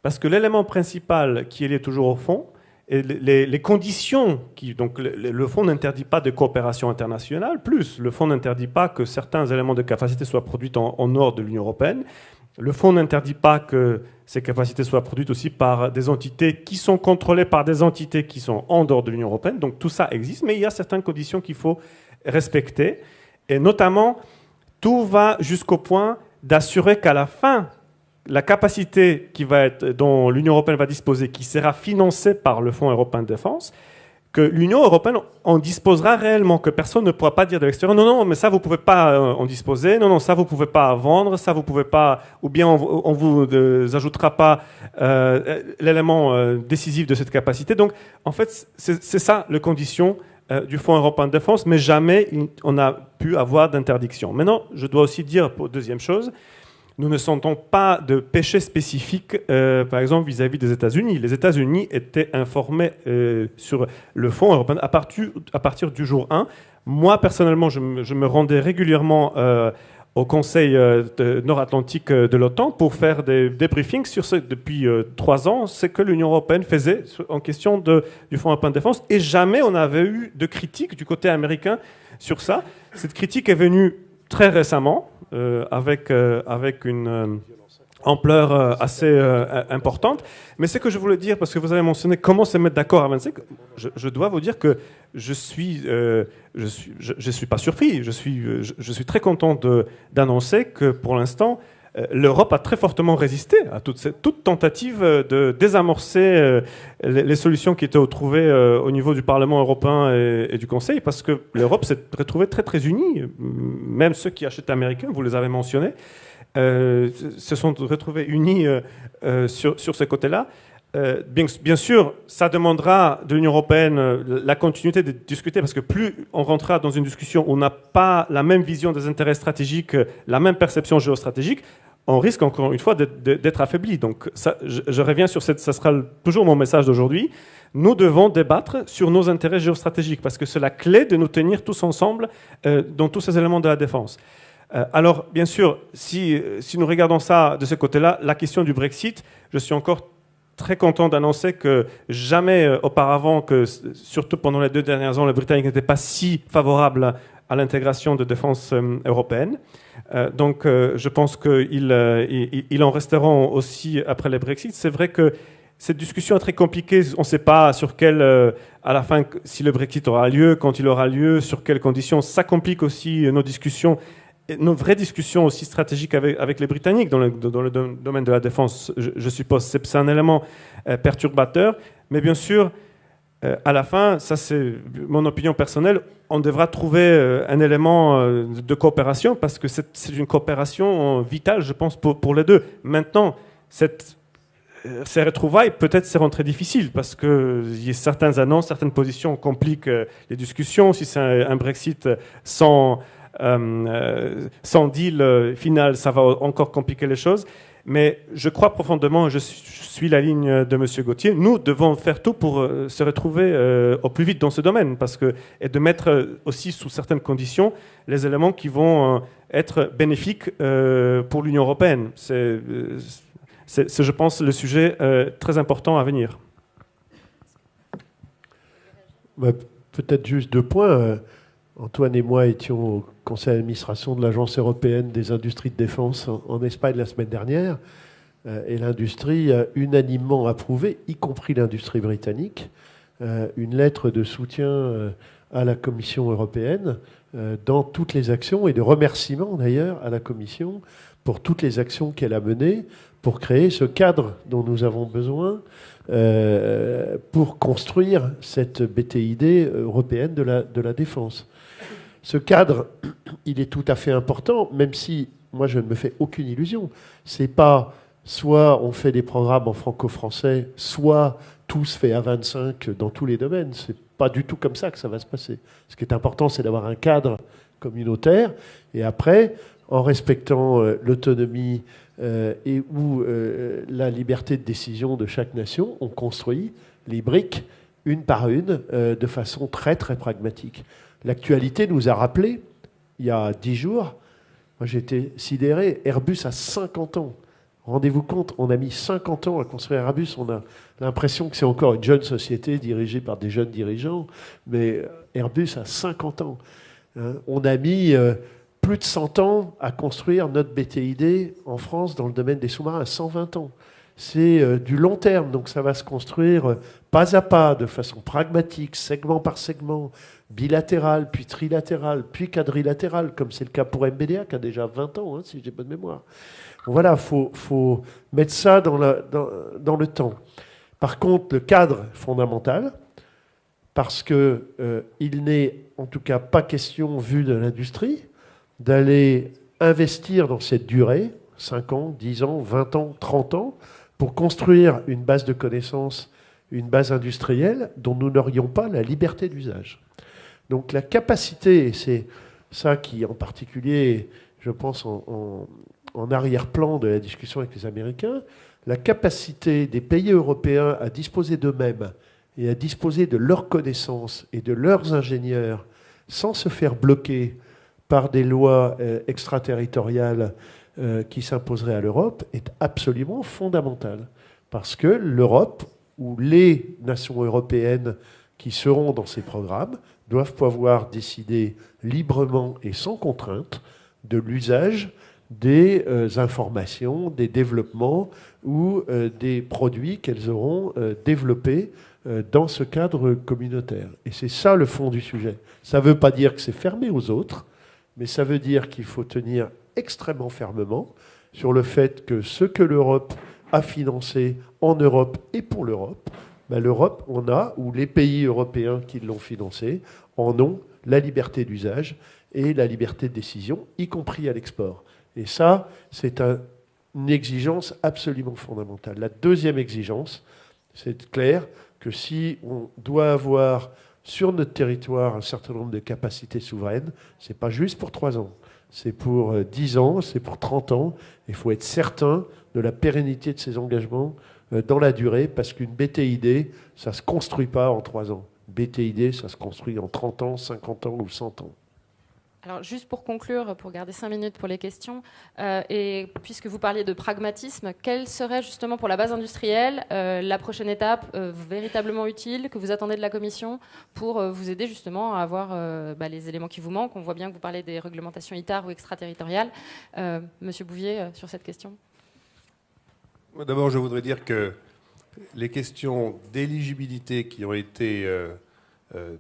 Parce que l'élément principal qui est lié toujours au fond, et les conditions, donc le fonds n'interdit pas de coopération internationale, plus le fonds n'interdit pas que certains éléments de capacité soient produits en dehors de l'Union européenne. Le fonds n'interdit pas que ces capacités soient produites aussi par des entités qui sont contrôlées par des entités qui sont en dehors de l'Union européenne. Donc tout ça existe, mais il y a certaines conditions qu'il faut respecter. Et notamment, tout va jusqu'au point d'assurer qu'à la fin, la capacité dont l'Union européenne va disposer, qui sera financée par le Fonds européen de défense, que l'Union européenne en disposera réellement, que personne ne pourra pas dire de l'extérieur non, mais ça vous ne pouvez pas en disposer, non, ça vous ne pouvez pas vendre, ça vous ne pouvez pas, ou bien on vous ajoutera pas l'élément décisif de cette capacité. Donc en fait, c'est ça la condition du Fonds européen de défense, mais jamais on n'a pu avoir d'interdiction. Maintenant, je dois aussi dire, pour deuxième chose, nous ne sentons pas de péché spécifique, par exemple, vis-à-vis des États-Unis. Les États-Unis étaient informés sur le Fonds européen à partir du jour 1. Moi, personnellement, je me rendais régulièrement au Conseil nord-atlantique de l'OTAN pour faire des briefings sur depuis 3 ans, ce que l'Union européenne faisait en question du Fonds européen de défense. Et jamais on n'avait eu de critique du côté américain sur ça. Cette critique est venue très récemment, avec une ampleur assez importante. Mais ce que je voulais dire, parce que vous avez mentionné comment se mettre d'accord à 25, je dois vous dire que je suis pas surpris. Je suis très content d'annoncer que pour l'instant, l'Europe a très fortement résisté à toute tentative de désamorcer les solutions qui étaient trouvées au niveau du Parlement européen et du Conseil, parce que l'Europe s'est retrouvée très très unie, même ceux qui achètent américains, vous les avez mentionnés. se sont retrouvés unis sur ce côté-là. Bien sûr, ça demandera de l'Union européenne la continuité de discuter, parce que plus on rentrera dans une discussion où on n'a pas la même vision des intérêts stratégiques, la même perception géostratégique, on risque encore une fois d'être affaibli. Donc ça, je reviens sur ça sera toujours mon message d'aujourd'hui. Nous devons débattre sur nos intérêts géostratégiques, parce que c'est la clé de nous tenir tous ensemble dans tous ces éléments de la défense. Alors, bien sûr, si nous regardons ça de ce côté-là, la question du Brexit, je suis encore très content d'annoncer que jamais auparavant, surtout pendant les 2 dernières années, les Britanniques n'étaient pas si favorables à l'intégration de défense européenne. Donc je pense qu'ils en resteront aussi après le Brexit. C'est vrai que cette discussion est très compliquée. On ne sait pas sur à la fin, si le Brexit aura lieu, quand il aura lieu, sur quelles conditions. Ça complique aussi nos discussions, nos vraies discussions aussi stratégiques avec les Britanniques dans le domaine de la défense, je suppose. C'est un élément perturbateur. Mais bien sûr, à la fin, ça c'est mon opinion personnelle, on devra trouver un élément de coopération, parce que c'est une coopération vitale, je pense, pour les deux. Maintenant, ces retrouvailles, peut-être seront très difficiles, parce qu'il y a certaines annonces, certaines positions compliquent les discussions. Si c'est un Brexit sans deal final, ça va encore compliquer les choses. Mais je crois profondément, je suis la ligne de M. Gauthier, nous devons faire tout pour se retrouver au plus vite dans ce domaine, et de mettre aussi sous certaines conditions les éléments qui vont être bénéfiques pour l'Union européenne. C'est, je pense, le sujet très important à venir. Peut-être juste 2 points. Antoine et moi étions au conseil d'administration de l'Agence européenne des industries de défense en Espagne la semaine dernière. Et l'industrie a unanimement approuvé, y compris l'industrie britannique, une lettre de soutien à la Commission européenne dans toutes les actions, et de remerciement d'ailleurs à la Commission pour toutes les actions qu'elle a menées pour créer ce cadre dont nous avons besoin pour construire cette BTID européenne de la défense. Ce cadre, il est tout à fait important, même si moi je ne me fais aucune illusion. C'est pas soit on fait des programmes en franco-français, soit tout se fait à 25 dans tous les domaines. C'est pas du tout comme ça que ça va se passer. Ce qui est important, c'est d'avoir un cadre communautaire, et après, en respectant l'autonomie ou la liberté de décision de chaque nation, on construit les briques une par une de façon très très pragmatique. L'actualité nous a rappelé, il y a 10 jours, moi j'étais sidéré, Airbus a 50 ans. Rendez-vous compte, on a mis 50 ans à construire Airbus. On a l'impression que c'est encore une jeune société dirigée par des jeunes dirigeants, mais Airbus a 50 ans. On a mis plus de 100 ans à construire notre BTID en France dans le domaine des sous-marins, 120 ans. C'est du long terme, donc ça va se construire pas à pas, de façon pragmatique, segment par segment, bilatéral, puis trilatéral, puis quadrilatéral, comme c'est le cas pour MBDA, qui a déjà 20 ans, si j'ai bonne mémoire. Donc voilà, faut mettre ça dans le temps. Par contre, le cadre fondamental, parce qu'il n'est en tout cas pas question, vu de l'industrie, d'aller investir dans cette durée, 5 ans, 10 ans, 20 ans, 30 ans, pour construire une base de connaissances, une base industrielle dont nous n'aurions pas la liberté d'usage. Donc la capacité, et c'est ça qui en particulier, je pense, en arrière-plan de la discussion avec les Américains, la capacité des pays européens à disposer d'eux-mêmes et à disposer de leurs connaissances et de leurs ingénieurs sans se faire bloquer par des lois extraterritoriales qui s'imposeraient à l'Europe est absolument fondamentale. Parce que l'Europe, ou les nations européennes qui seront dans ces programmes, doivent pouvoir décider librement et sans contrainte de l'usage des informations, des développements ou des produits qu'elles auront développés dans ce cadre communautaire. Et c'est ça le fond du sujet. Ça ne veut pas dire que c'est fermé aux autres, mais ça veut dire qu'il faut tenir extrêmement fermement sur le fait que ce que l'Europe a financé en Europe et pour l'Europe, l'Europe en a, ou les pays européens qui l'ont financé, en ont la liberté d'usage et la liberté de décision, y compris à l'export. Et ça, c'est une exigence absolument fondamentale. La deuxième exigence, c'est clair que si on doit avoir sur notre territoire un certain nombre de capacités souveraines, ce n'est pas juste pour 3 ans, c'est pour 10 ans, c'est pour 30 ans. Il faut être certain de la pérennité de ces engagements dans la durée, parce qu'une BTID, ça ne se construit pas en 3 ans. BTID, ça se construit en 30 ans, 50 ans ou 100 ans. Alors, juste pour conclure, pour garder 5 minutes pour les questions, et puisque vous parliez de pragmatisme, quelle serait justement pour la base industrielle la prochaine étape véritablement utile que vous attendez de la Commission pour vous aider justement à avoir les éléments qui vous manquent? On voit bien que vous parlez des réglementations ITAR ou extraterritoriales. Monsieur Bouvier, sur cette question. D'abord, je voudrais dire que les questions d'éligibilité qui ont été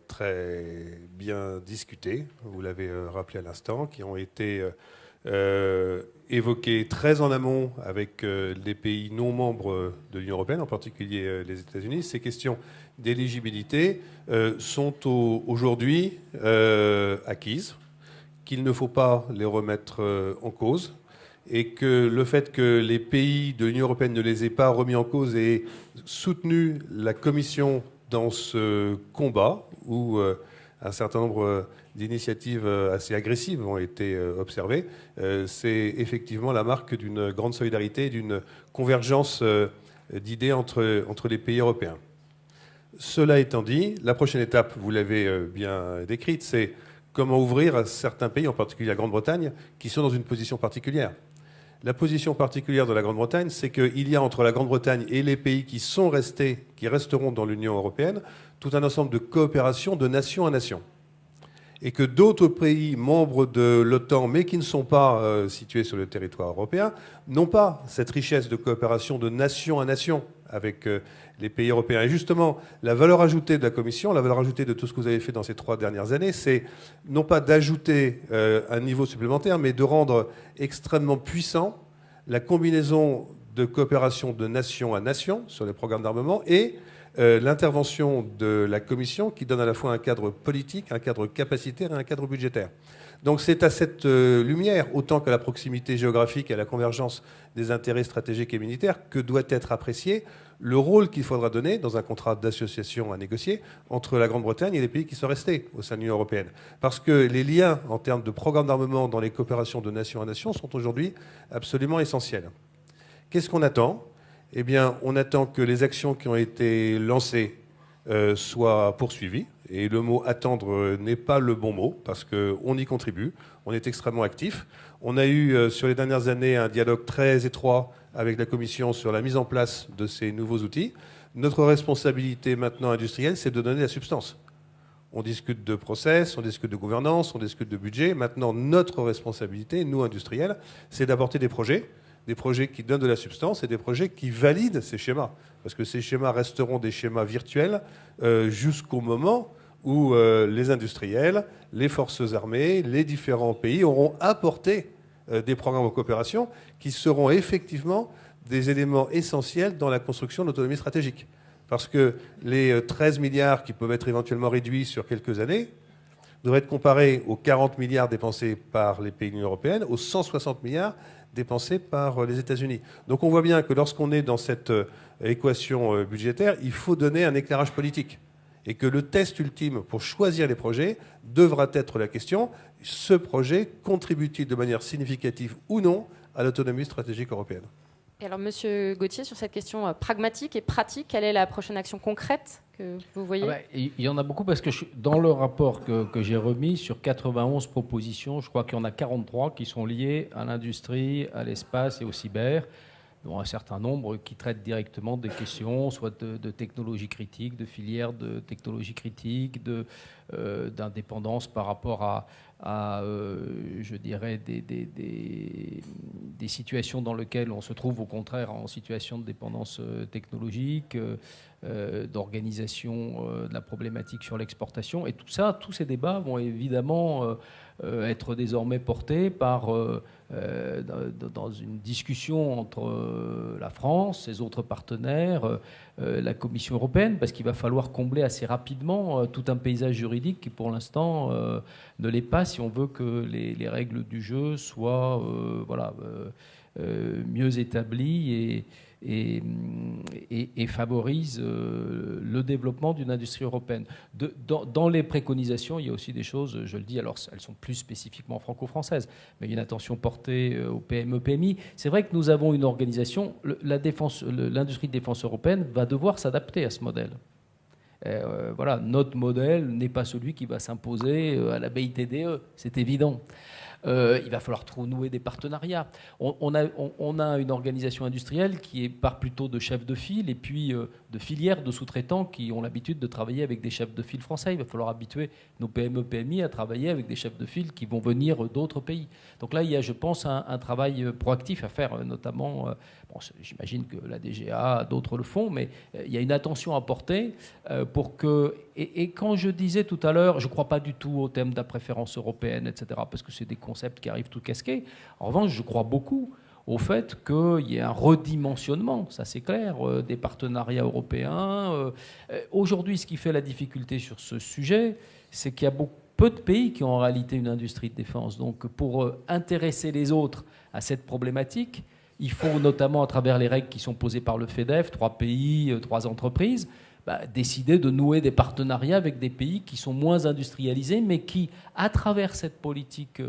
très bien discutées, vous l'avez rappelé à l'instant, qui ont été évoquées très en amont avec les pays non membres de l'Union européenne, en particulier les États-Unis. Ces questions d'éligibilité sont aujourd'hui acquises, qu'il ne faut pas les remettre en cause, et que le fait que les pays de l'Union européenne ne les aient pas remis en cause et soutenu la Commission dans ce combat, où un certain nombre d'initiatives assez agressives ont été observées, c'est effectivement la marque d'une grande solidarité et d'une convergence d'idées entre les pays européens. Cela étant dit, la prochaine étape, vous l'avez bien décrite, c'est comment ouvrir à certains pays, en particulier la Grande-Bretagne, qui sont dans une position particulière. La position particulière de la Grande-Bretagne, c'est qu'il y a entre la Grande-Bretagne et les pays qui sont restés, qui resteront dans l'Union européenne, tout un ensemble de coopération de nation à nation. Et que d'autres pays membres de l'OTAN, mais qui ne sont pas situés sur le territoire européen, n'ont pas cette richesse de coopération de nation à nation avec les pays européens. Et justement, la valeur ajoutée de la Commission, la valeur ajoutée de tout ce que vous avez fait dans ces 3 dernières années, c'est non pas d'ajouter un niveau supplémentaire, mais de rendre extrêmement puissant la combinaison de coopération de nation à nation sur les programmes d'armement et l'intervention de la Commission qui donne à la fois un cadre politique, un cadre capacitaire et un cadre budgétaire. Donc c'est à cette lumière, autant qu'à la proximité géographique et à la convergence des intérêts stratégiques et militaires, que doit être apprécié le rôle qu'il faudra donner dans un contrat d'association à négocier entre la Grande-Bretagne et les pays qui sont restés au sein de l'Union européenne. Parce que les liens en termes de programme d'armement dans les coopérations de nation à nation sont aujourd'hui absolument essentiels. Qu'est-ce qu'on attend ? Eh bien, on attend que les actions qui ont été lancées soient poursuivies. Et le mot « attendre » n'est pas le bon mot, parce qu'on y contribue, on est extrêmement actif. On a eu, sur les dernières années, un dialogue très étroit avec la Commission sur la mise en place de ces nouveaux outils. Notre responsabilité maintenant industrielle, c'est de donner la substance. On discute de process, on discute de gouvernance, on discute de budget. Maintenant, notre responsabilité, nous, industriels, c'est d'apporter des projets qui donnent de la substance et des projets qui valident ces schémas. Parce que ces schémas resteront des schémas virtuels jusqu'au moment où les industriels, les forces armées, les différents pays auront apporté des programmes de coopération qui seront effectivement des éléments essentiels dans la construction de l'autonomie stratégique. Parce que les 13 milliards qui peuvent être éventuellement réduits sur quelques années devraient être comparés aux 40 milliards dépensés par les pays de l'Union européenne, aux 160 milliards dépensés par les États-Unis. Donc on voit bien que lorsqu'on est dans cette équation budgétaire, il faut donner un éclairage politique. Et que le test ultime pour choisir les projets devra être la question, ce projet contribue-t-il de manière significative ou non à l'autonomie stratégique européenne ? Et alors, Monsieur Gauthier, sur cette question pragmatique et pratique, quelle est la prochaine action concrète que vous voyez ? Il y en a beaucoup parce que dans le rapport que j'ai remis sur 91 propositions, je crois qu'il y en a 43 qui sont liées à l'industrie, à l'espace et au cyber, dont un certain nombre qui traitent directement des questions, soit de technologie critique, de filières de technologie critique, d'indépendance par rapport à je dirais, des situations dans lesquelles on se trouve au contraire en situation de dépendance technologique, d'organisation de la problématique sur l'exportation. Et tout ça, tous ces débats vont évidemment être désormais portés dans une discussion entre la France, ses autres partenaires, la Commission européenne, parce qu'il va falloir combler assez rapidement tout un paysage juridique qui, pour l'instant, ne l'est pas si on veut que les règles du jeu soient mieux établies et favorisent le développement d'une industrie européenne. Dans les préconisations, il y a aussi des choses, je le dis, alors elles sont plus spécifiquement franco-françaises, mais il y a une attention portée au PME, PMI. C'est vrai que nous avons une organisation, l'industrie de défense européenne va devoir s'adapter à ce modèle. Notre modèle n'est pas celui qui va s'imposer à la BITDE, c'est évident. Il va falloir nouer des partenariats. On a une organisation industrielle qui part plutôt de chefs de file et puis de filières de sous-traitants qui ont l'habitude de travailler avec des chefs de file français. Il va falloir habituer nos PME, PMI à travailler avec des chefs de file qui vont venir d'autres pays. Donc là, il y a, je pense, un travail proactif à faire, notamment, j'imagine que la DGA, d'autres le font, mais il y a une attention à porter pour que... Et quand je disais tout à l'heure, je ne crois pas du tout au thème de la préférence européenne, etc., parce que c'est des concepts qui arrivent tout casqués. En revanche, je crois beaucoup au fait qu'il y ait un redimensionnement, ça c'est clair, des partenariats européens. Aujourd'hui, ce qui fait la difficulté sur ce sujet, c'est qu'il y a peu de pays qui ont en réalité une industrie de défense. Donc pour intéresser les autres à cette problématique, il faut notamment, à travers les règles qui sont posées par le FEDEF, 3 pays, 3 entreprises, décider de nouer des partenariats avec des pays qui sont moins industrialisés, mais qui, à travers cette politique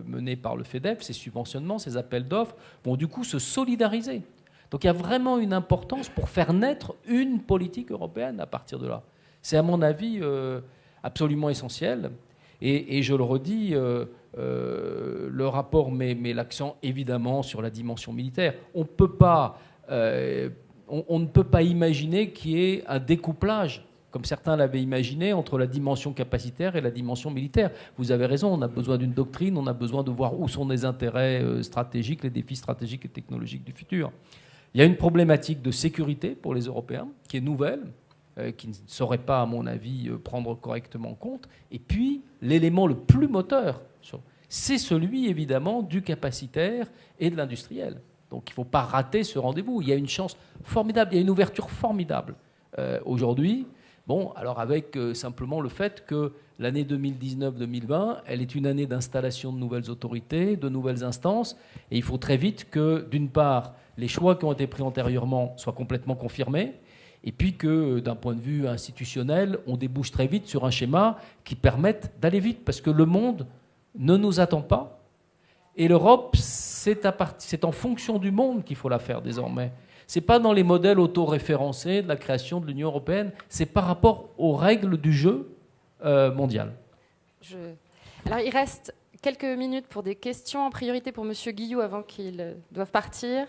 menée par le FEDEF, ces subventionnements, ces appels d'offres, vont du coup se solidariser. Donc il y a vraiment une importance pour faire naître une politique européenne à partir de là. C'est à mon avis absolument essentiel. Et je le redis, le rapport met l'accent évidemment sur la dimension militaire. On ne peut pas imaginer qu'il y ait un découplage, comme certains l'avaient imaginé, entre la dimension capacitaire et la dimension militaire. Vous avez raison, on a besoin d'une doctrine, on a besoin de voir où sont les intérêts stratégiques, les défis stratégiques et technologiques du futur. Il y a une problématique de sécurité pour les Européens qui est nouvelle, qui ne saurait pas, à mon avis, prendre correctement en compte. Et puis, l'élément le plus moteur, c'est celui, évidemment, du capacitaire et de l'industriel. Donc il ne faut pas rater ce rendez-vous. Il y a une chance formidable, il y a une ouverture formidable aujourd'hui. Bon, alors avec simplement le fait que l'année 2019-2020, elle est une année d'installation de nouvelles autorités, de nouvelles instances, et il faut très vite que, d'une part, les choix qui ont été pris antérieurement soient complètement confirmés, et puis que, d'un point de vue institutionnel, on débouche très vite sur un schéma qui permette d'aller vite, parce que le monde ne nous attend pas, et l'Europe, c'est en fonction du monde qu'il faut la faire désormais. Ce n'est pas dans les modèles auto-référencés de la création de l'Union européenne, c'est par rapport aux règles du jeu mondial. Alors il reste quelques minutes pour des questions, en priorité pour M. Guillou avant qu'il doive partir.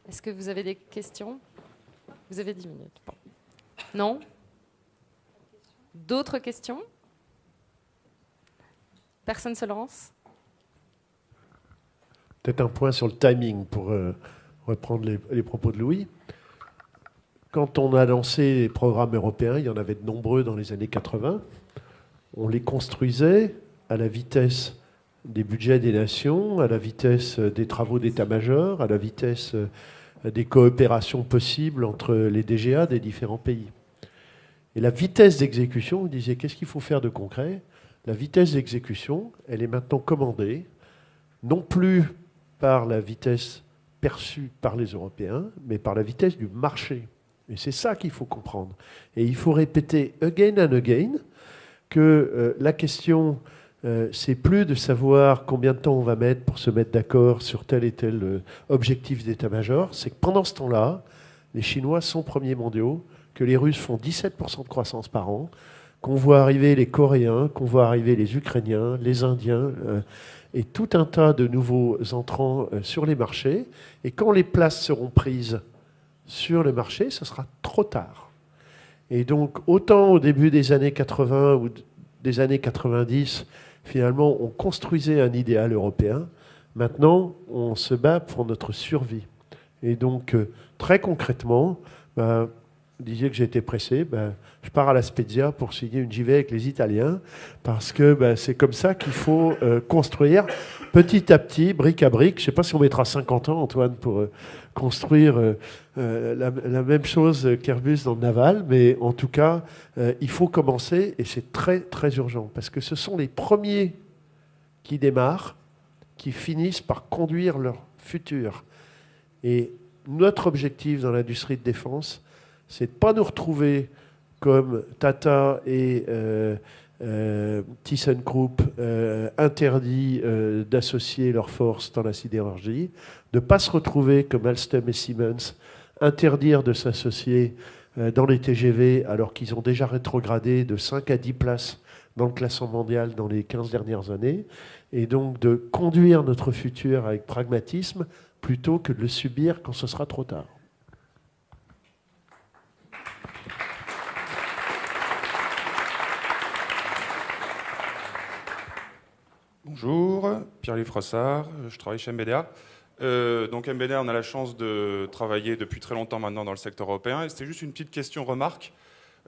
Est-ce que vous avez des questions ? Vous avez 10 minutes. Bon. Non ? D'autres questions ? Personne ne se lance ? Peut-être un point sur le timing pour reprendre les propos de Louis. Quand on a lancé les programmes européens, il y en avait de nombreux dans les années 80, on les construisait à la vitesse des budgets des nations, à la vitesse des travaux d'état-major, à la vitesse des coopérations possibles entre les DGA des différents pays. Et la vitesse d'exécution, vous disiez, qu'est-ce qu'il faut faire de concret ? La vitesse d'exécution, elle est maintenant commandée, non plus par la vitesse perçue par les Européens, mais par la vitesse du marché. Et c'est ça qu'il faut comprendre. Et il faut répéter again and again que la question, c'est plus de savoir combien de temps on va mettre pour se mettre d'accord sur tel et tel objectif d'état-major, c'est que pendant ce temps-là, les Chinois sont premiers mondiaux, que les Russes font 17% de croissance par an, qu'on voit arriver les Coréens, qu'on voit arriver les Ukrainiens, les Indiens, et tout un tas de nouveaux entrants sur les marchés. Et quand les places seront prises sur le marché, ce sera trop tard. Et donc, autant au début des années 80 ou des années 90, finalement, on construisait un idéal européen. Maintenant, on se bat pour notre survie. Et donc, très concrètement, Vous disiez que j'étais pressé. Je pars à la Spezia pour signer une JV avec les Italiens, parce que c'est comme ça qu'il faut construire petit à petit, brique à brique. Je ne sais pas si on mettra 50 ans, Antoine, pour construire la même chose qu'Airbus dans le naval, mais en tout cas, il faut commencer, et c'est très, très urgent, parce que ce sont les premiers qui démarrent, qui finissent par conduire leur futur. Et notre objectif dans l'industrie de défense, c'est de ne pas nous retrouver comme Tata et ThyssenKrupp interdits d'associer leurs forces dans la sidérurgie, de ne pas se retrouver comme Alstom et Siemens interdire de s'associer dans les TGV alors qu'ils ont déjà rétrogradé de 5 à 10 places dans le classement mondial dans les 15 dernières années, et donc de conduire notre futur avec pragmatisme plutôt que de le subir quand ce sera trop tard. Bonjour, Pierre-Louis Frossard, je travaille chez MBDA. Donc MBDA, on a la chance de travailler depuis très longtemps maintenant dans le secteur européen. Et c'était juste une petite question-remarque.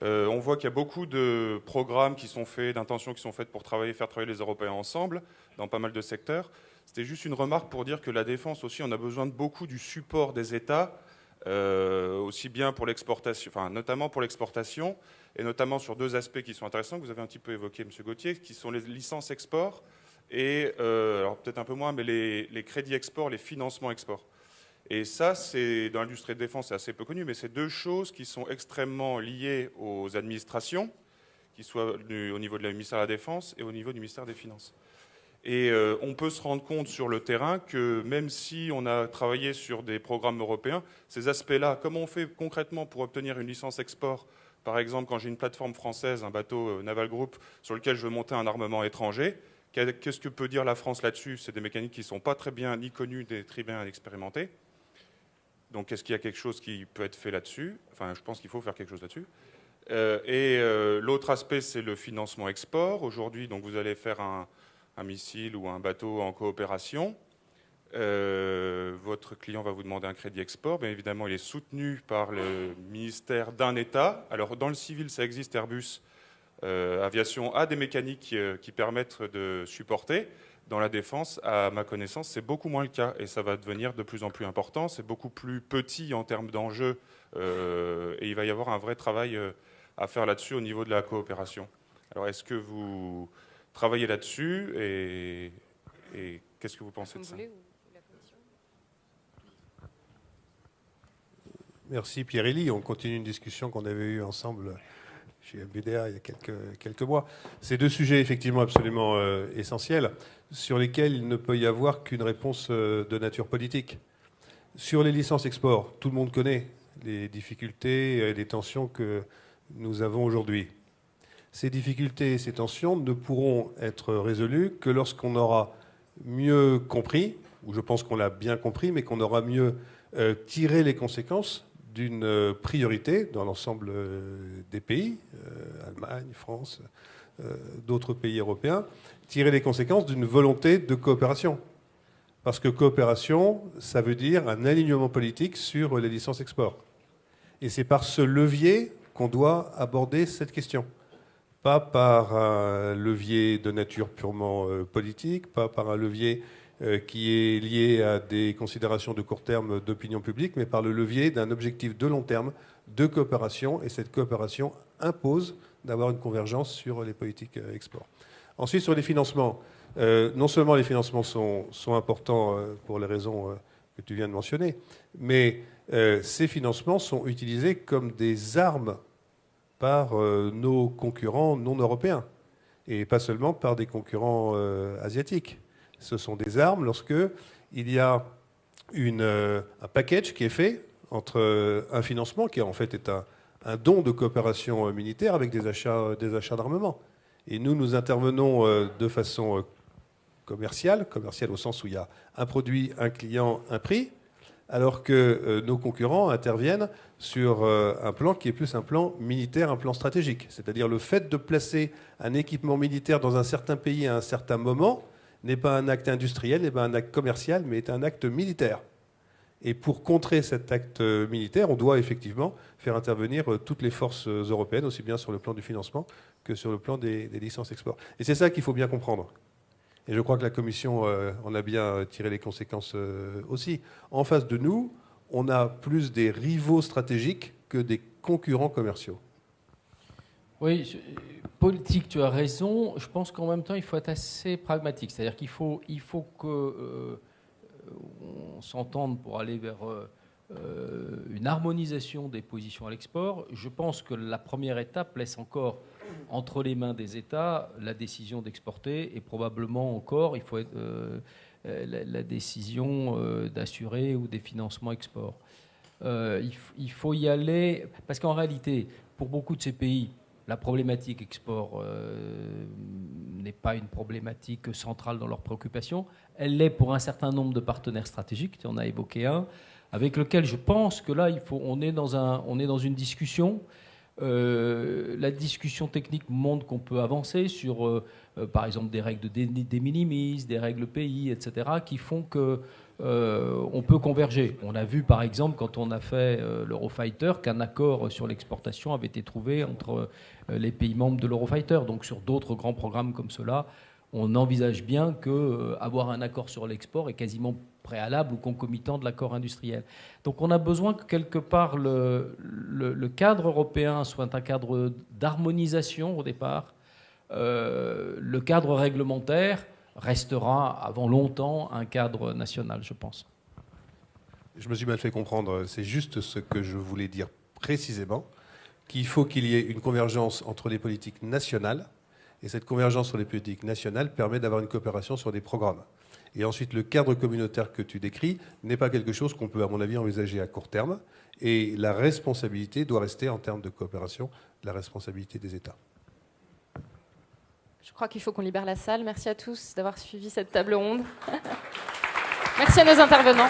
On voit qu'il y a beaucoup de programmes qui sont faits, d'intentions qui sont faites pour faire travailler les Européens ensemble dans pas mal de secteurs. C'était juste une remarque pour dire que la défense aussi, on a besoin de beaucoup du support des États, aussi bien pour l'exportation, enfin notamment pour l'exportation, et notamment sur deux aspects qui sont intéressants, que vous avez un petit peu évoqué, M. Gauthier, qui sont les licences export et, alors peut-être un peu moins, mais les crédits export, les financements export. Et ça, c'est dans l'industrie de défense, c'est assez peu connu, mais c'est deux choses qui sont extrêmement liées aux administrations, qui soient au niveau de la ministère de la Défense et au niveau du ministère des Finances. Et on peut se rendre compte sur le terrain que même si on a travaillé sur des programmes européens, ces aspects-là, comment on fait concrètement pour obtenir une licence export? Par exemple, quand j'ai une plateforme française, un bateau Naval Group, sur lequel je veux monter un armement étranger, qu'est-ce que peut dire la France là-dessus? C'est des mécaniques qui ne sont pas très bien ni connues, ni très bien expérimentées. Donc, est-ce qu'il y a quelque chose qui peut être fait là-dessus? Enfin, je pense qu'il faut faire quelque chose là-dessus. L'autre aspect, c'est le financement export. Aujourd'hui, donc, vous allez faire un missile ou un bateau en coopération. Votre client va vous demander un crédit export. Bien évidemment, il est soutenu par le ministère d'un État. Alors, dans le civil, ça existe, Airbus Aviation a des mécaniques qui permettent de supporter. Dans la défense, à ma connaissance, c'est beaucoup moins le cas et ça va devenir de plus en plus important. C'est beaucoup plus petit en termes d'enjeux et il va y avoir un vrai travail à faire là-dessus au niveau de la coopération. Alors, est-ce que vous travaillez là-dessus et qu'est-ce que vous pensez de ça? Merci Pierre-Élie. On continue une discussion qu'on avait eue ensemble chez MBDA il y a quelques mois. C'est deux sujets effectivement absolument essentiels sur lesquels il ne peut y avoir qu'une réponse de nature politique. Sur les licences export, tout le monde connaît les difficultés et les tensions que nous avons aujourd'hui. Ces difficultés et ces tensions ne pourront être résolues que lorsqu'on aura mieux compris, ou je pense qu'on l'a bien compris, mais qu'on aura mieux tiré les conséquences d'une priorité dans l'ensemble des pays, Allemagne, France, d'autres pays européens, tirer les conséquences d'une volonté de coopération. Parce que coopération, ça veut dire un alignement politique sur les licences export. Et c'est par ce levier qu'on doit aborder cette question. Pas par un levier de nature purement politique, pas par un levier qui est lié à des considérations de court terme d'opinion publique, mais par le levier d'un objectif de long terme de coopération. Et cette coopération impose d'avoir une convergence sur les politiques export. Ensuite, sur les financements, non seulement les financements sont importants pour les raisons que tu viens de mentionner, mais ces financements sont utilisés comme des armes par nos concurrents non européens, et pas seulement par des concurrents asiatiques. Ce sont des armes lorsque il y a un package qui est fait entre un financement qui en fait est un don de coopération militaire avec des achats d'armement. Et nous intervenons de façon commerciale au sens où il y a un produit, un client, un prix, alors que nos concurrents interviennent sur un plan qui est plus un plan militaire, un plan stratégique. C'est-à-dire le fait de placer un équipement militaire dans un certain pays à un certain moment n'est pas un acte industriel, n'est pas un acte commercial, mais est un acte militaire. Et pour contrer cet acte militaire, on doit effectivement faire intervenir toutes les forces européennes, aussi bien sur le plan du financement que sur le plan des licences export. Et c'est ça qu'il faut bien comprendre. Et je crois que la Commission en a bien tiré les conséquences aussi. En face de nous, on a plus des rivaux stratégiques que des concurrents commerciaux. Oui, politique, tu as raison. Je pense qu'en même temps, il faut être assez pragmatique. C'est-à-dire qu'il faut que on s'entende pour aller vers une harmonisation des positions à l'export. Je pense que la première étape laisse encore entre les mains des États la décision d'exporter et probablement encore il faut la décision d'assurer ou des financements export. Il faut y aller parce qu'en réalité, pour beaucoup de ces pays, la problématique export n'est pas une problématique centrale dans leurs préoccupations. Elle l'est pour un certain nombre de partenaires stratégiques, tu en as évoqué un, avec lequel je pense que là, on est dans une discussion. La discussion technique montre qu'on peut avancer sur, par exemple, des règles de minimis, des règles pays, etc., qui font que on peut converger. On a vu, par exemple, quand on a fait l'Eurofighter, qu'un accord sur l'exportation avait été trouvé entre les pays membres de l'Eurofighter. Donc, sur d'autres grands programmes comme cela, on envisage bien qu'avoir un accord sur l'export est quasiment préalable ou concomitant de l'accord industriel. Donc, on a besoin que, quelque part, le cadre européen soit un cadre d'harmonisation au départ. Le cadre réglementaire restera avant longtemps un cadre national, je pense. Je me suis mal fait comprendre. C'est juste ce que je voulais dire précisément, qu'il faut qu'il y ait une convergence entre les politiques nationales, et cette convergence sur les politiques nationales permet d'avoir une coopération sur des programmes. Et ensuite, le cadre communautaire que tu décris n'est pas quelque chose qu'on peut, à mon avis, envisager à court terme, et la responsabilité doit rester, en termes de coopération, la responsabilité des États. Je crois qu'il faut qu'on libère la salle. Merci à tous d'avoir suivi cette table ronde. Merci à nos intervenants.